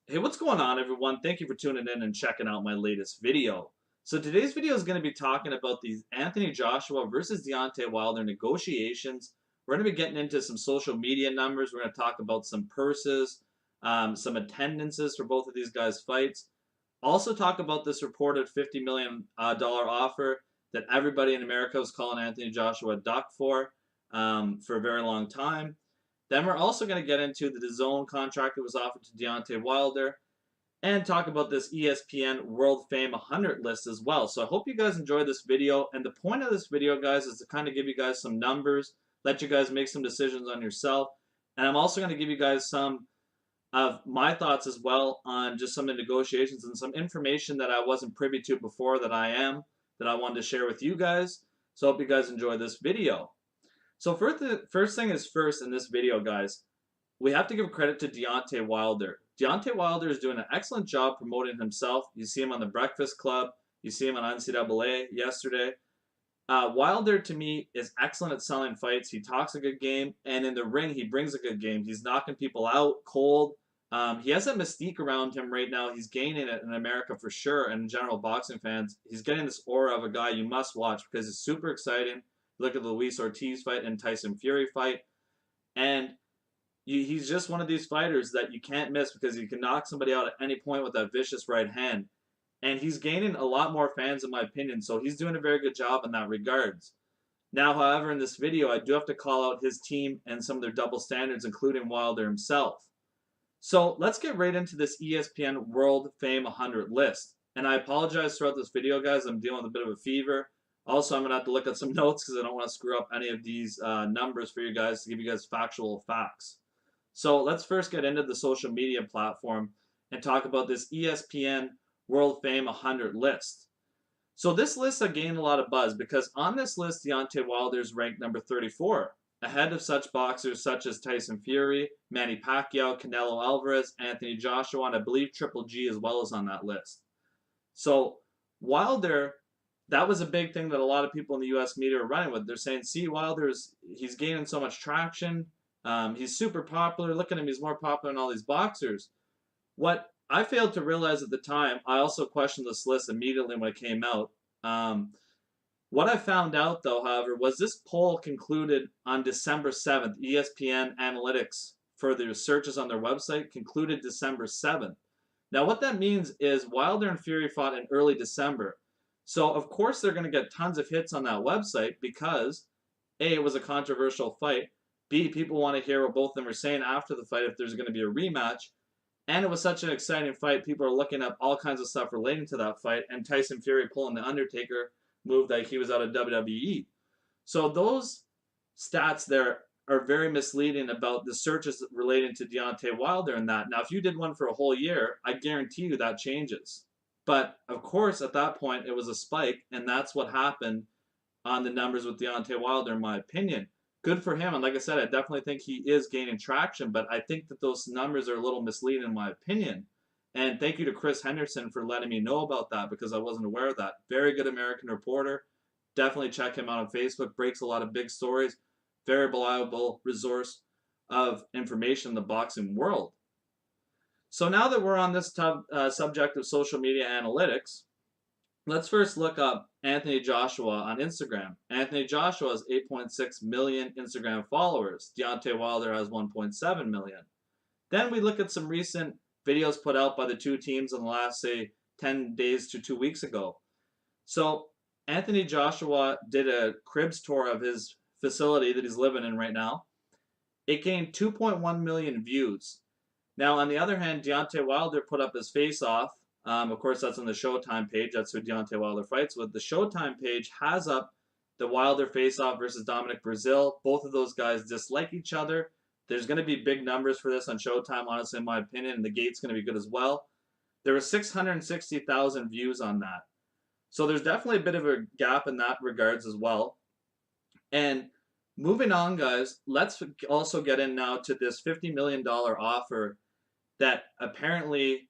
Hey, what's going on, everyone? Thank you for tuning in and checking out my latest video. So today's video is going to be talking about the Anthony Joshua versus Deontay Wilder negotiations. We're going to be getting into some social media numbers. We're going to talk about some purses, some attendances for both of these guys' fights. Also talk about this reported $50 million dollar offer that everybody in America was calling Anthony Joshua a duck for a very long time. Then we're also going to get into the DAZN contract that was offered to Deontay Wilder and talk about this ESPN World Fame 100 list as well. So I hope you guys enjoy this video. And the point of this video, guys, is to kind of give you guys some numbers, let you guys make some decisions on yourself. And I'm also going to give you guys some of my thoughts as well on just some of the negotiations and some information that I wasn't privy to before that I wanted to share with you guys. So I hope you guys enjoy this video. So first thing is first in this video, guys, we have to give credit to Deontay Wilder. Deontay Wilder is doing an excellent job promoting himself. You see him on the Breakfast Club. You see him on NCAA yesterday. Wilder, to me, is excellent at selling fights. He talks a good game, and in the ring, he brings a good game. He's knocking people out cold. He has that mystique around him right now. He's gaining it in America for sure, and in general boxing fans. He's getting this aura of a guy you must watch because it's super exciting. Look at the Luis Ortiz fight and Tyson Fury fight. And he's just one of these fighters that you can't miss because he can knock somebody out at any point with that vicious right hand. And he's gaining a lot more fans, in my opinion, so he's doing a very good job in that regards. Now, however, in this video, I do have to call out his team and some of their double standards, including Wilder himself. So let's get right into this ESPN World Fame 100 list. And I apologize throughout this video, guys. I'm dealing with a bit of a fever. Also, I'm going to have to look at some notes because I don't want to screw up any of these numbers for you guys to give you guys factual facts. So let's first get into the social media platform and talk about this ESPN World Fame 100 list. So this list has gained a lot of buzz because on this list, Deontay Wilder is ranked number 34, ahead of such boxers such as Tyson Fury, Manny Pacquiao, Canelo Alvarez, Anthony Joshua, and I believe Triple G as well as on that list. So Wilder, that was a big thing that a lot of people in the U.S. media are running with. They're saying, see, he's gaining so much traction. He's super popular. Look at him. He's more popular than all these boxers. What I failed to realize at the time, I also questioned this list immediately when it came out. What I found out, though, however, was this poll concluded on December 7th. ESPN Analytics, for the searches on their website, concluded December 7th. Now, what that means is Wilder and Fury fought in early December. So, of course, they're going to get tons of hits on that website because, A, it was a controversial fight. B, people want to hear what both of them are saying after the fight if there's going to be a rematch. And it was such an exciting fight. People are looking up all kinds of stuff relating to that fight. And Tyson Fury pulling the Undertaker move like he was out of WWE. So those stats there are very misleading about the searches relating to Deontay Wilder and that. Now, if you did one for a whole year, I guarantee you that changes. But, of course, at that point, it was a spike. And that's what happened on the numbers with Deontay Wilder, in my opinion. Good for him. And like I said, I definitely think he is gaining traction, but I think that those numbers are a little misleading in my opinion. And thank you to Chris Henderson for letting me know about that because I wasn't aware of that. Very good American reporter. Definitely check him out on Facebook. Breaks a lot of big stories. Very reliable resource of information in the boxing world. So now that we're on this subject of social media analytics, let's first look up Anthony Joshua on Instagram. Anthony Joshua has 8.6 million Instagram followers. Deontay Wilder has 1.7 million. Then we look at some recent videos put out by the two teams in the last, say, 10 days to 2 weeks ago. So Anthony Joshua did a cribs tour of his facility that he's living in right now. It gained 2.1 million views. Now, on the other hand, Deontay Wilder put up his face-off. Of course, that's on the Showtime page. That's who Deontay Wilder fights with. The Showtime page has up the Wilder face-off versus Dominic Brazil. Both of those guys dislike each other. There's going to be big numbers for this on Showtime, honestly, in my opinion, and the gate's going to be good as well. There were 660,000 views on that. So there's definitely a bit of a gap in that regards as well. And moving on, guys, let's also get in now to this $50 million offer that apparently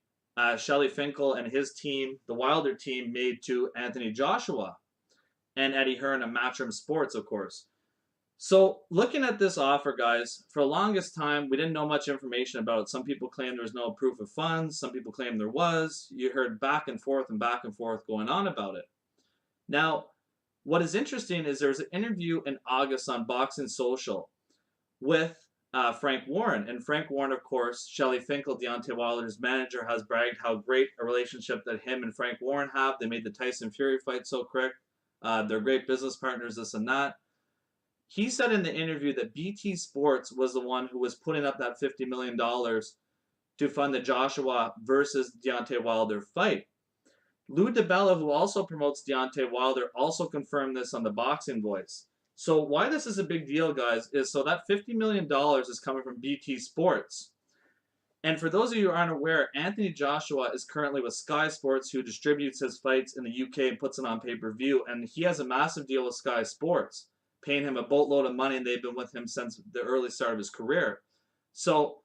Shelly Finkel and his team, the Wilder team, made to Anthony Joshua and Eddie Hearn of Matchroom Sports, of course. So looking at this offer, guys, for the longest time, we didn't know much information about it. Some people claimed there was no proof of funds. Some people claimed there was. You heard back and forth going on about it. Now, what is interesting is there was an interview in August on Boxing Social with Frank Warren. And Frank Warren, of course, Shelly Finkel, Deontay Wilder's manager, has bragged how great a relationship that him and Frank Warren have. They made the Tyson Fury fight so quick. They're great business partners, this and that. He said in the interview that BT Sports was the one who was putting up that $50 million to fund the Joshua versus Deontay Wilder fight. Lou DiBella, who also promotes Deontay Wilder, also confirmed this on the Boxing Voice. So why this is a big deal, guys, is so that $50 million is coming from BT Sports. And for those of you who aren't aware, Anthony Joshua is currently with Sky Sports, who distributes his fights in the UK and puts it on pay-per-view. And he has a massive deal with Sky Sports, paying him a boatload of money, and they've been with him since the early start of his career. So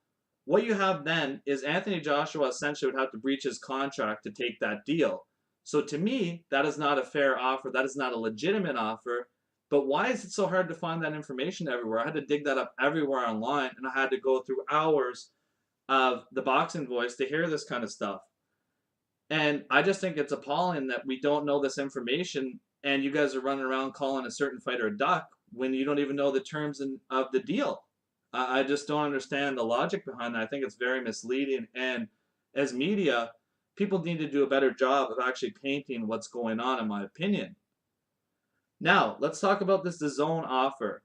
what you have then is Anthony Joshua essentially would have to breach his contract to take that deal. So to me, that is not a fair offer. That is not a legitimate offer. But why is it so hard to find that information everywhere? I had to dig that up everywhere online, and I had to go through hours of the Boxing Voice to hear this kind of stuff. And I just think it's appalling that we don't know this information, and you guys are running around calling a certain fighter a duck when you don't even know the terms of the deal. I just don't understand the logic behind that. I think it's very misleading. And as media, people need to do a better job of actually painting what's going on, in my opinion. Now, let's talk about this DAZN offer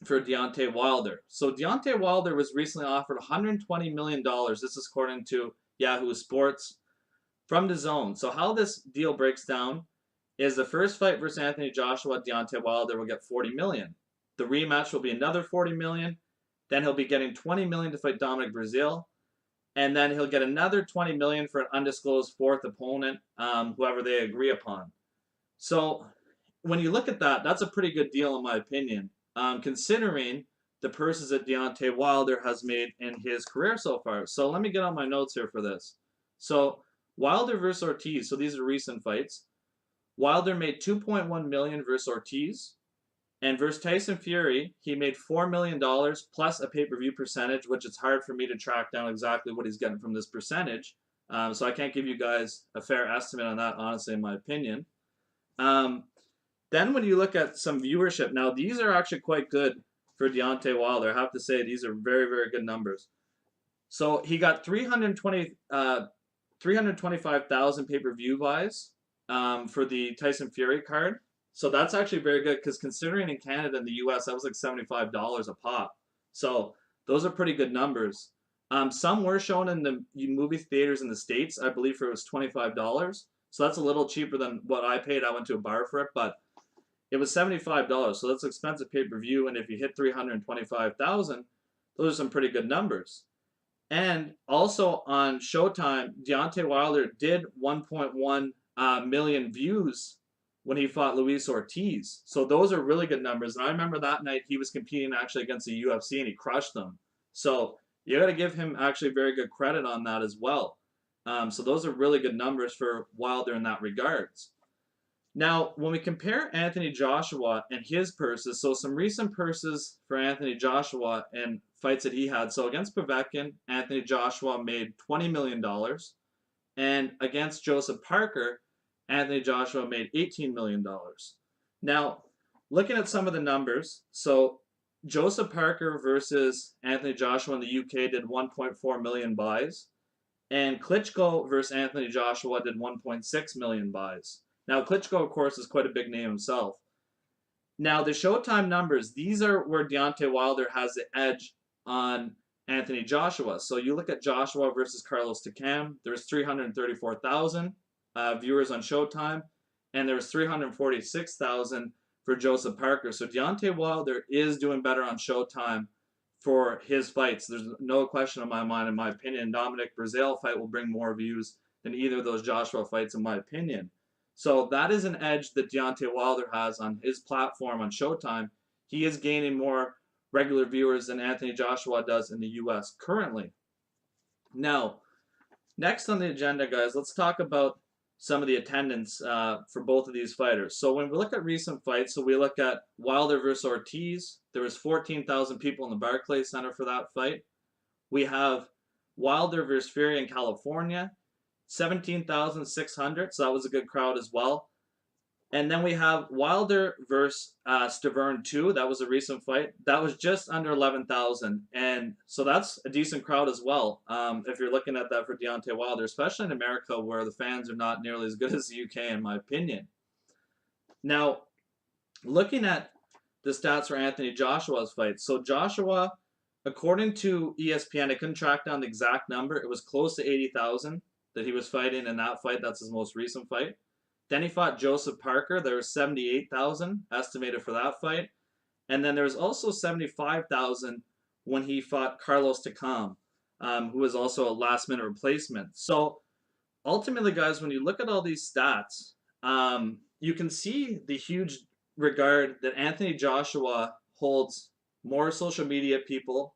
for Deontay Wilder. So Deontay Wilder was recently offered $120 million. This is according to Yahoo Sports from DAZN. So how this deal breaks down is the first fight versus Anthony Joshua, Deontay Wilder will get $40 million. The rematch will be another $40 million. Then he'll be getting $20 million to fight Dominic Breazeale. And then he'll get another $20 million for an undisclosed fourth opponent, whoever they agree upon. So when you look at that, that's a pretty good deal in my opinion, considering the purses that Deontay Wilder has made in his career so far. So let me get on my notes here for this. So Wilder versus Ortiz. So these are recent fights. Wilder made $2.1 million versus Ortiz. And versus Tyson Fury, he made $4 million plus a pay-per-view percentage, which it's hard for me to track down exactly what he's getting from this percentage. So I can't give you guys a fair estimate on that, honestly, in my opinion. Then when you look at some viewership, now these are actually quite good for Deontay Wilder. I have to say these are very, very good numbers. So he got 325,000 pay-per-view buys for the Tyson Fury card. So that's actually very good because considering in Canada and the US, that was like $75 a pop. So those are pretty good numbers. Some were shown in the movie theaters in the States, I believe it was $25. So that's a little cheaper than what I paid. I went to a bar for it, but it was $75. So that's expensive pay-per-view. And if you hit 325,000, those are some pretty good numbers. And also on Showtime, Deontay Wilder did 1.1 million views when he fought Luis Ortiz. So those are really good numbers. And I remember that night he was competing actually against the UFC and he crushed them. So you got to give him actually very good credit on that as well. So those are really good numbers for Wilder in that regards. Now, when we compare Anthony Joshua and his purses, so some recent purses for Anthony Joshua and fights that he had. So against Povetkin, Anthony Joshua made $20 million. And against Joseph Parker, Anthony Joshua made $18 million. Now, looking at some of the numbers, so Joseph Parker versus Anthony Joshua in the UK did 1.4 million buys, and Klitschko versus Anthony Joshua did 1.6 million buys. Now, Klitschko, of course, is quite a big name himself. Now, the Showtime numbers, these are where Deontay Wilder has the edge on Anthony Joshua. So you look at Joshua versus Carlos Takam, there's 334,000 viewers on Showtime, and there was 346,000 for Joseph Parker. So Deontay Wilder is doing better on Showtime for his fights. There's no question in my mind, in my opinion. Dominic Breazeale fight will bring more views than either of those Joshua fights, in my opinion. So that is an edge that Deontay Wilder has on his platform on Showtime. He is gaining more regular viewers than Anthony Joshua does in the US currently. Now, next on the agenda, guys, let's talk about some of the attendance for both of these fighters. So when we look at recent fights, so we look at Wilder versus Ortiz, there was 14,000 people in the Barclays Center for that fight. We have Wilder versus Fury in California, 17,600, so that was a good crowd as well. And then we have Wilder versus Stavern 2. That was a recent fight. That was just under 11,000. And so that's a decent crowd as well, if you're looking at that for Deontay Wilder, especially in America where the fans are not nearly as good as the UK, in my opinion. Now, looking at the stats for Anthony Joshua's fight. So Joshua, according to ESPN, I couldn't track down the exact number. It was close to 80,000 that he was fighting in that fight. That's his most recent fight. Then he fought Joseph Parker. There was 78,000 estimated for that fight. And then there was also 75,000 when he fought Carlos Takam, who was also a last-minute replacement. So ultimately, guys, when you look at all these stats, you can see the huge regard that Anthony Joshua holds more social media people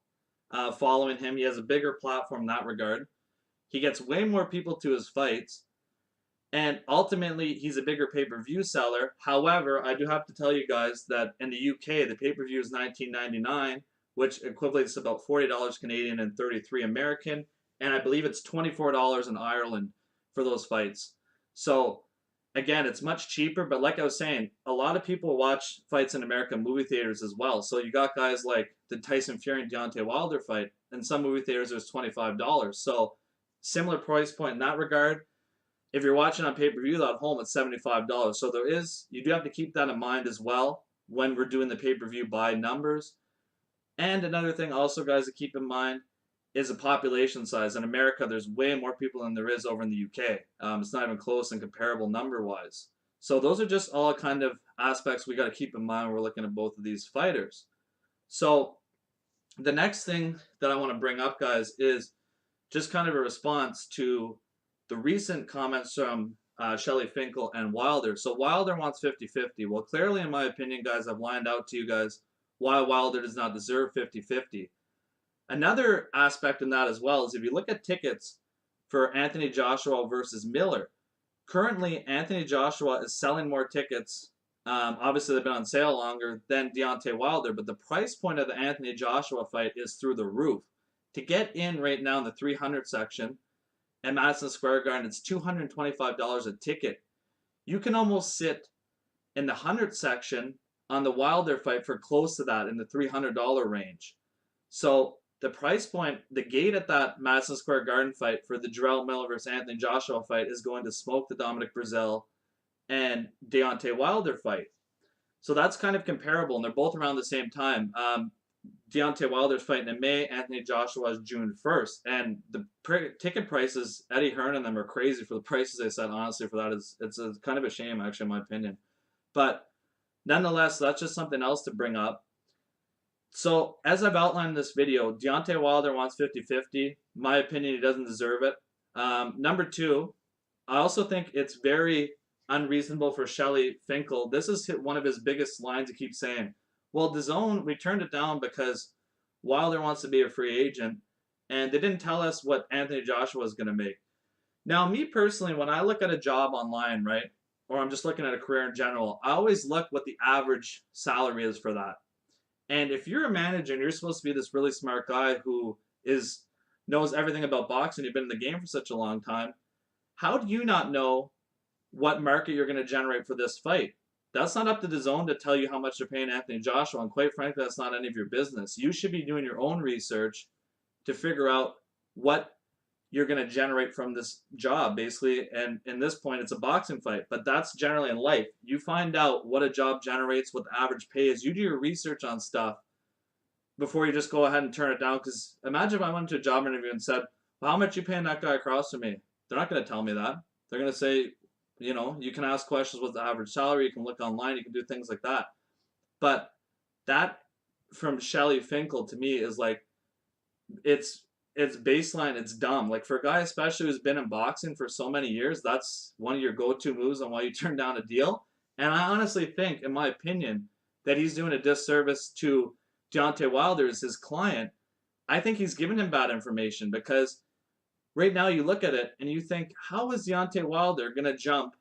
following him. He has a bigger platform in that regard. He gets way more people to his fights. And ultimately, he's a bigger pay-per-view seller. However, I do have to tell you guys that in the UK, the pay-per-view is $19.99, which equates to about $40 Canadian and 33 American. And I believe it's $24 in Ireland for those fights. So, again, it's much cheaper. But like I was saying, a lot of people watch fights in American movie theaters as well. So you got guys like the Tyson Fury and Deontay Wilder fight. In some movie theaters, it was $25. So similar price point in that regard. If you're watching on pay-per-view at home, it's $75. So you do have to keep that in mind as well when we're doing the pay-per-view by numbers. And another thing also, guys, to keep in mind is the population size. In America, there's way more people than there is over in the UK. It's not even close and comparable number-wise. So those are just all kind of aspects we got to keep in mind when we're looking at both of these fighters. So the next thing that I want to bring up, guys, is just kind of a response to the recent comments from Shelly Finkel and Wilder. So Wilder wants 50-50. Well, clearly, in my opinion, guys, I've lined out to you guys why Wilder does not deserve 50-50. Another aspect in that as well is if you look at tickets for Anthony Joshua versus Miller, currently Anthony Joshua is selling more tickets. Obviously, they've been on sale longer than Deontay Wilder, but the price point of the Anthony Joshua fight is through the roof. To get in right now in the 300 section, at Madison Square Garden, it's $225 a ticket. You can almost sit in the 100 section on the Wilder fight for close to that in the $300 range. So the price point, the gate at that Madison Square Garden fight for the Jarrell Miller versus Anthony Joshua fight is going to smoke the Dominic Breazeale and Deontay Wilder fight. So that's kind of comparable, and they're both around the same time. Deontay Wilder's fighting in May, Anthony Joshua's June 1st. And the ticket prices, Eddie Hearn and them are crazy for the prices they set, honestly, for that. It's kind of a shame, actually, in my opinion. But nonetheless, that's just something else to bring up. So, as I've outlined in this video, Deontay Wilder wants 50-50. My opinion, he doesn't deserve it. Number two, I also think it's very unreasonable for Shelly Finkel. This is one of his biggest lines he keeps saying. Well, DAZN, we turned it down because Wilder wants to be a free agent, and they didn't tell us what Anthony Joshua is going to make. Now, me personally, when I look at a job online, right, or I'm just looking at a career in general, I always look what the average salary is for that. And if you're a manager and you're supposed to be this really smart guy who knows everything about boxing, you've been in the game for such a long time, how do you not know what market you're going to generate for this fight? That's not up to DAZN to tell you how much they're paying Anthony Joshua, and quite frankly, that's not any of your business. You should be doing your own research to figure out what you're going to generate from this job, basically. And in this point, it's a boxing fight, but that's generally in life. You find out what a job generates, what the average pay is. You do your research on stuff before you just go ahead and turn it down. Because imagine if I went to a job interview and said, well, how much are you paying that guy across from me? They're not going to tell me that. They're going to say, you know, you can ask questions, what's the average salary, you can look online, you can do things like that. But that from Shelly Finkel to me is like, it's baseline, it's dumb. Like for a guy especially who's been in boxing for so many years, that's one of your go-to moves on why you turn down a deal. And I honestly think, in my opinion, that he's doing a disservice to Deontay Wilder as his client. I think he's giving him bad information because right now you look at it and you think, how is Deontay Wilder going to jump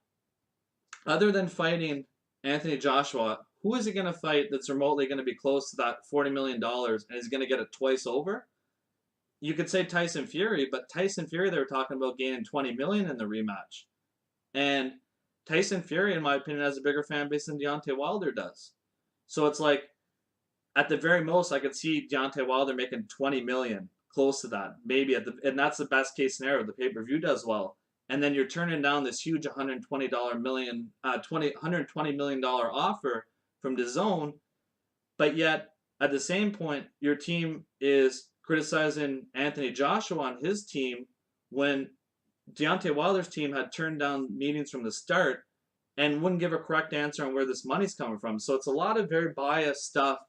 other than fighting Anthony Joshua? Who is he going to fight that's remotely going to be close to that $40 million and is going to get it twice over? You could say Tyson Fury, but Tyson Fury, they were talking about gaining 20 million in the rematch. And Tyson Fury, in my opinion, has a bigger fan base than Deontay Wilder does. So it's like, at the very most, I could see Deontay Wilder making 20 million, close to that, maybe and that's the best case scenario. The pay per view does well, and then you're turning down this huge $120 million offer from DAZN, but yet at the same point, your team is criticizing Anthony Joshua on his team when Deontay Wilder's team had turned down meetings from the start and wouldn't give a correct answer on where this money's coming from. So it's a lot of very biased stuff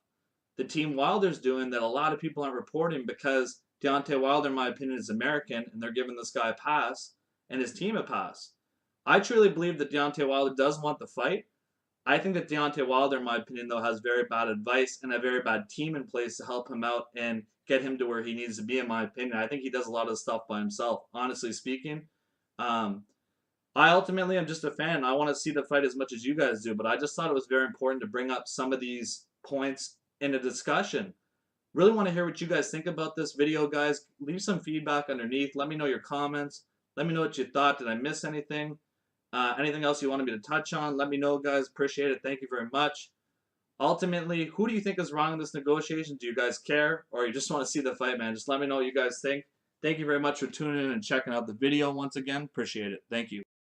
the team Wilder's doing that a lot of people aren't reporting because Deontay Wilder, in my opinion, is American and they're giving this guy a pass and his team a pass. I truly believe that Deontay Wilder does want the fight. I think that Deontay Wilder, in my opinion, though, has very bad advice and a very bad team in place to help him out and get him to where he needs to be, in my opinion. I think he does a lot of stuff by himself, honestly speaking. I ultimately am just a fan. I want to see the fight as much as you guys do, but I just thought it was very important to bring up some of these points in a discussion. Really want to hear what you guys think about this video, guys. Leave some feedback underneath. Let me know your comments. Let me know what you thought. Did I miss anything? Anything else you wanted me to touch on? Let me know, guys. Appreciate it. Thank you very much. Ultimately, who do you think is wrong in this negotiation? Do you guys care, or you just want to see the fight, man? Just let me know what you guys think. Thank you very much for tuning in and checking out the video once again. Appreciate it. Thank you.